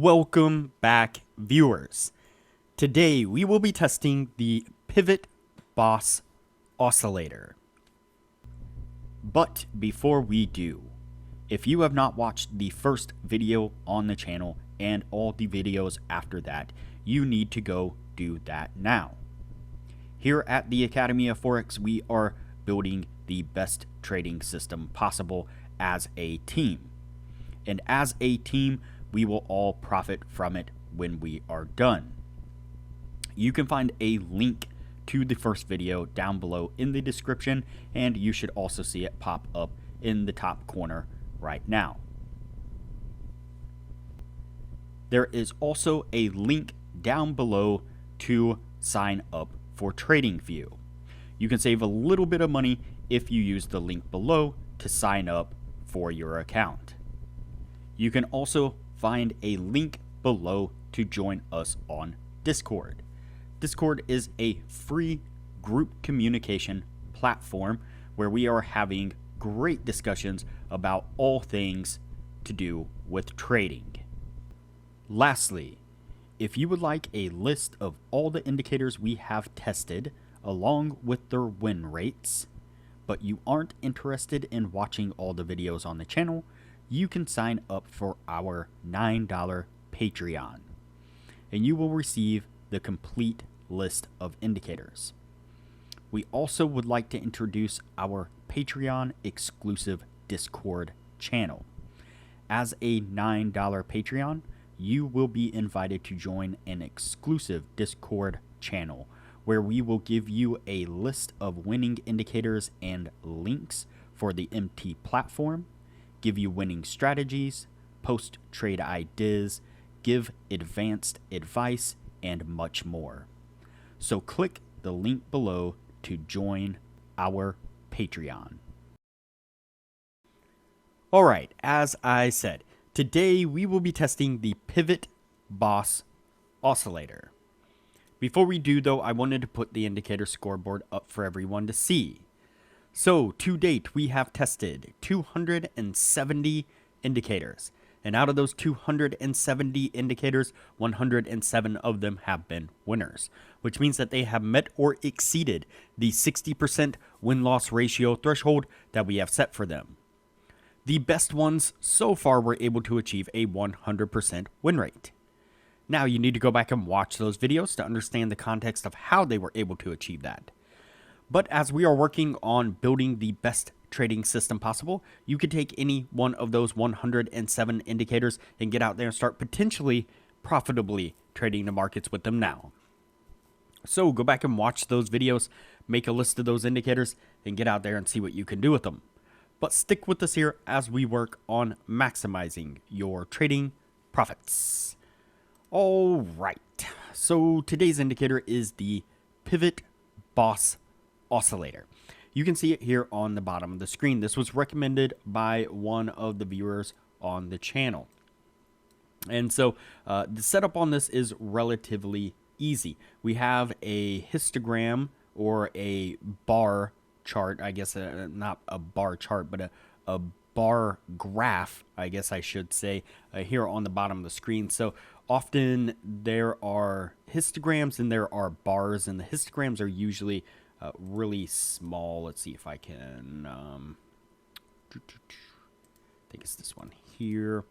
Welcome back, viewers. Today we will be testing the PivotBoss Oscillator. But before we do, if you have not watched the first video on the channel and all the videos after that, you need to go do that now. Here at the Academy of Forex, we are building the best trading system possible as a team. And as a team, we will all profit from it when we are done. You can find a link to the first video down below in the description, and you should also see it pop up in the top corner right now. There is also a link down below to sign up for TradingView. You can save a little bit of money if you use the link below to sign up for your account. You can also find a link below to join us on Discord. Discord is a free group communication platform where we are having great discussions about all things to do with trading. Lastly, if you would like a list of all the indicators we have tested along with their win rates, but you aren't interested in watching all the videos on the channel, you can sign up for our $9 Patreon, and you will receive the complete list of indicators. We also would like to introduce our Patreon exclusive Discord channel. As a $9 Patreon, you will be invited to join an exclusive Discord channel where we will give you a list of winning indicators and links for the MT platform, give you winning strategies, post trade ideas, give advanced advice, and much more. So click the link below to join our Patreon. Alright, as I said, today we will be testing the PivotBoss Oscillator. Before we do though, I wanted to put the indicator scoreboard up for everyone to see. So, to date, we have tested 270 indicators. And out of those 270 indicators, 107 of them have been winners, which means that they have met or exceeded the 60% win-loss ratio threshold that we have set for them. The best ones so far were able to achieve a 100% win rate. Now, you need to go back and watch those videos to understand the context of how they were able to achieve that. But as we are working on building the best trading system possible, you could take any one of those 107 indicators and get out there and start potentially profitably trading the markets with them now. So go back and watch those videos, make a list of those indicators, and get out there and see what you can do with them. But stick with us here as we work on maximizing your trading profits. All right, so today's indicator is the PivotBoss Oscillator. You can see it here on the bottom of the screen. This was recommended by one of the viewers on the channel. And so the setup on this is relatively easy. We have a histogram or a bar chart, I guess not a bar chart, but a bar graph, I guess I should say, here on the bottom of the screen. So often there are histograms and there are bars, and the histograms are usually really small. Let's see if I can, I think it's this one here.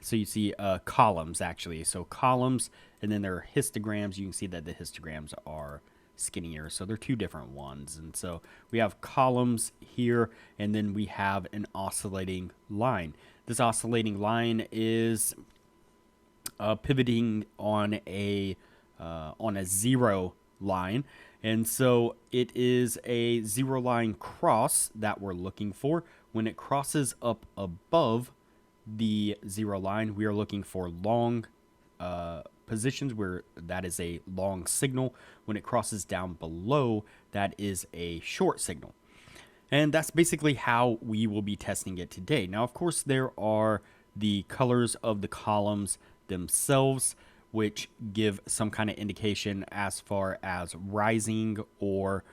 So you see columns actually. So columns, and then there are histograms. You can see that the histograms are skinnier. So they're two different ones. And so we have columns here, and then we have an oscillating line. This oscillating line is pivoting on a zero line. And so it is a zero line cross that we're looking for. When it crosses up above the zero line, we are looking for long positions where that is a long signal. When it crosses down below, that is a short signal. And that's basically how we will be testing it today. Now, of course, there are the colors of the columns themselves, which give some kind of indication as far as rising or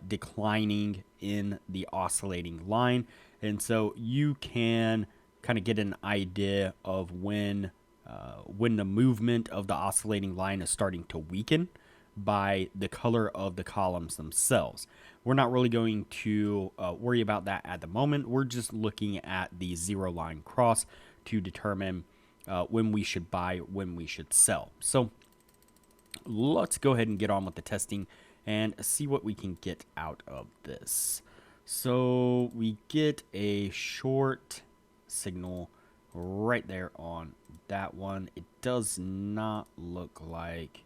declining in the oscillating line. And so you can kind of get an idea of when when the movement of the oscillating line is starting to weaken by the color of the columns themselves. We're not really going to worry about that at the moment. We're just looking at the zero line cross to determine when we should buy, when we should sell. So let's go ahead and get on with the testing and see what we can get out of this. So we get a short signal right there on that one. It does not look like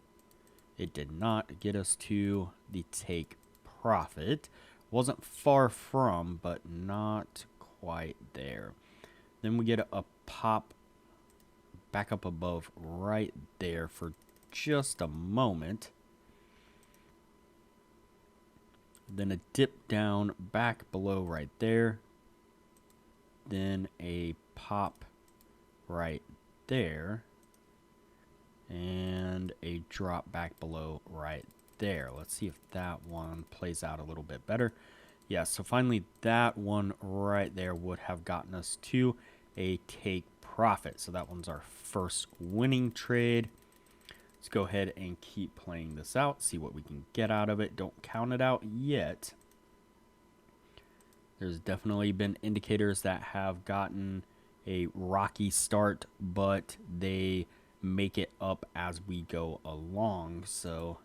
it did not get us to the take profit. Wasn't far from, but not quite there. Then we get a pop back up above right there for just a moment. Then a dip down back below right there. Then a pop right there. And a drop back below right there. Let's see if that one plays out a little bit better. Yeah, so finally that one right there would have gotten us to a take profit. So that one's our first winning trade. Let's go ahead and keep playing this out, see what we can get out of it. Don't count it out yet. There's definitely been indicators that have gotten a rocky start, but they make it up as we go along. So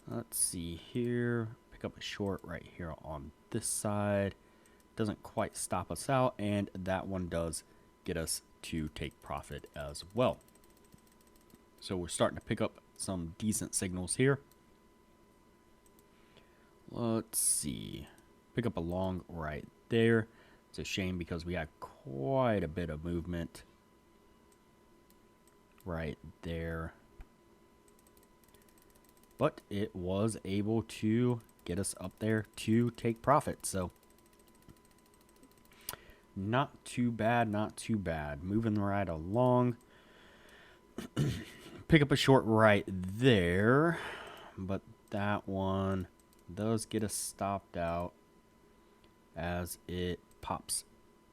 let's see here. Pick up a short right here on this side. Doesn't quite stop us out, and that one does get us to take profit as well. So we're starting to pick up some decent signals here. Let's see. Pick up a long right there. It's a shame because we had quite a bit of movement right there. But it was able to get us up there to take profit. So not too bad, not too bad. Moving right along. Pick up a short right there. But that one does get us stopped out as it pops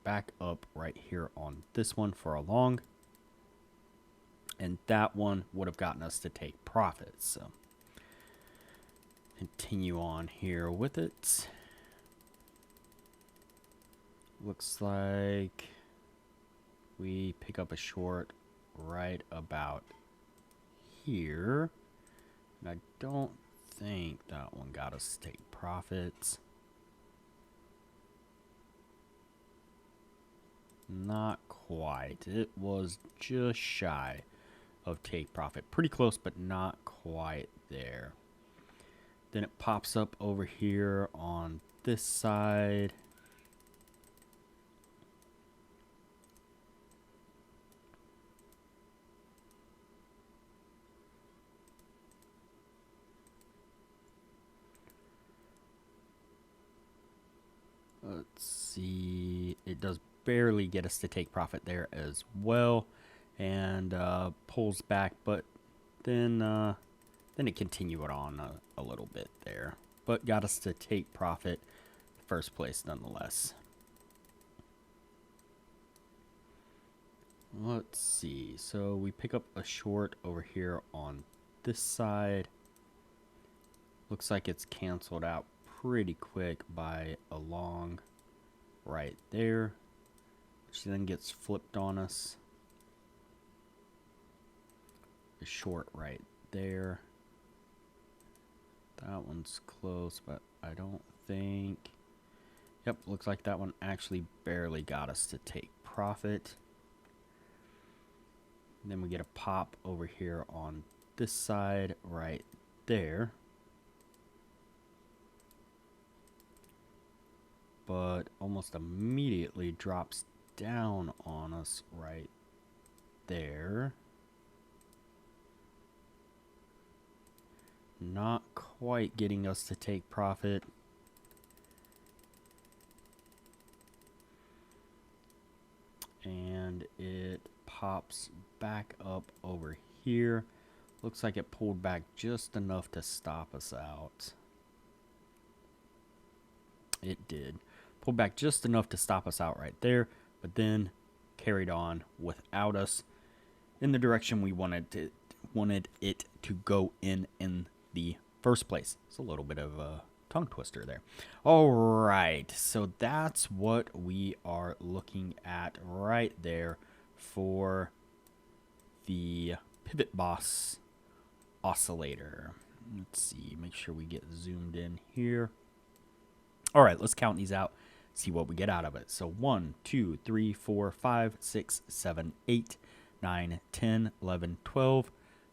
back up right here on this one for a long. And that one would have gotten us to take profits. So continue on here with it. Looks like we pick up a short right about here. And I don't think that one got us to take profits. Not quite. It was just shy of take profit. Pretty close, but not quite there. Then it pops up over here on this side. Let's see. It does barely get us to take profit there as well, and pulls back, but then it continued on a little bit there, but got us to take profit first place nonetheless. Let's see. So we pick up a short over here on this side. Looks like it's canceled out pretty quick by a long right there, which then gets flipped on us. A short right there. That one's close, but I don't think... Yep, looks like that one actually barely got us to take profit. And then we get a pop over here on this side right there. But almost immediately drops down on us right there. Not quite getting us to take profit. And it pops back up over here. Looks like it pulled back just enough to stop us out. It did. Pulled back just enough to stop us out right there, but then carried on without us in the direction we wanted it to go in the first place. It's a little bit of a tongue twister there. All right, so that's what we are looking at right there for the PivotBoss Oscillator. Let's see, make sure we get zoomed in here. All right, let's count these out, see what we get out of it. So 1, 2, 3, 4, 5, 6, 7, 8, 9, 10, 11, 12,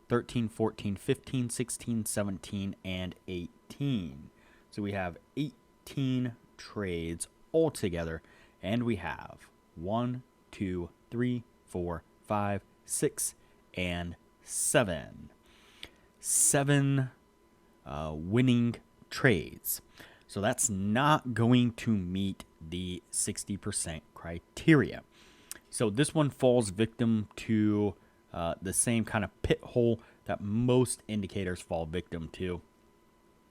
13, 14, 15, 16, 17, and 18. So we have 18 trades altogether, and we have 1, 2, 3, 4, 5, 6, and 7. 7 winning trades. So that's not going to meet the 60% criteria. So this one falls victim to the same kind of pit hole that most indicators fall victim to.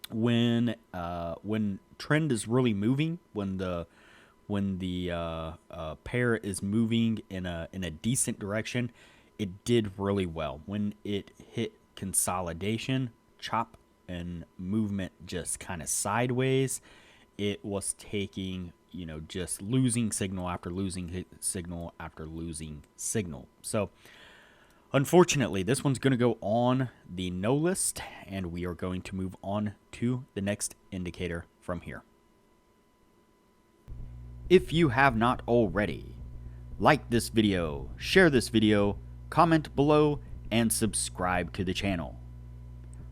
When trend is really moving, when the pair is moving in a decent direction, it did really well. When it hit consolidation, chop, and movement just kind of sideways, it was taking, just losing signal after losing signal after losing signal. So unfortunately, this one's going to go on the no list, and we are going to move on to the next indicator from here. If you have not already, like this video, share this video, comment below, and subscribe to the channel.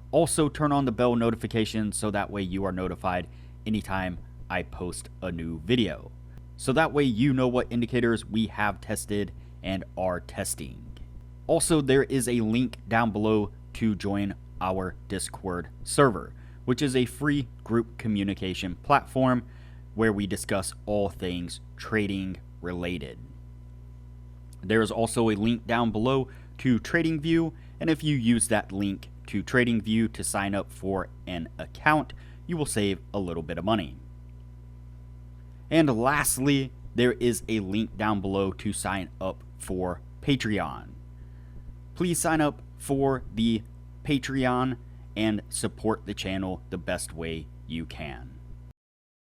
Also, turn on the bell notification so that way you are notified anytime I post a new video. So that way you know what indicators we have tested and are testing. Also, there is a link down below to join our Discord server, which is a free group communication platform where we discuss all things trading related. There is also a link down below to TradingView, and if you use that link to TradingView to sign up for an account, you will save a little bit of money. And lastly, there is a link down below to sign up for Patreon. Please sign up for the Patreon and support the channel the best way you can.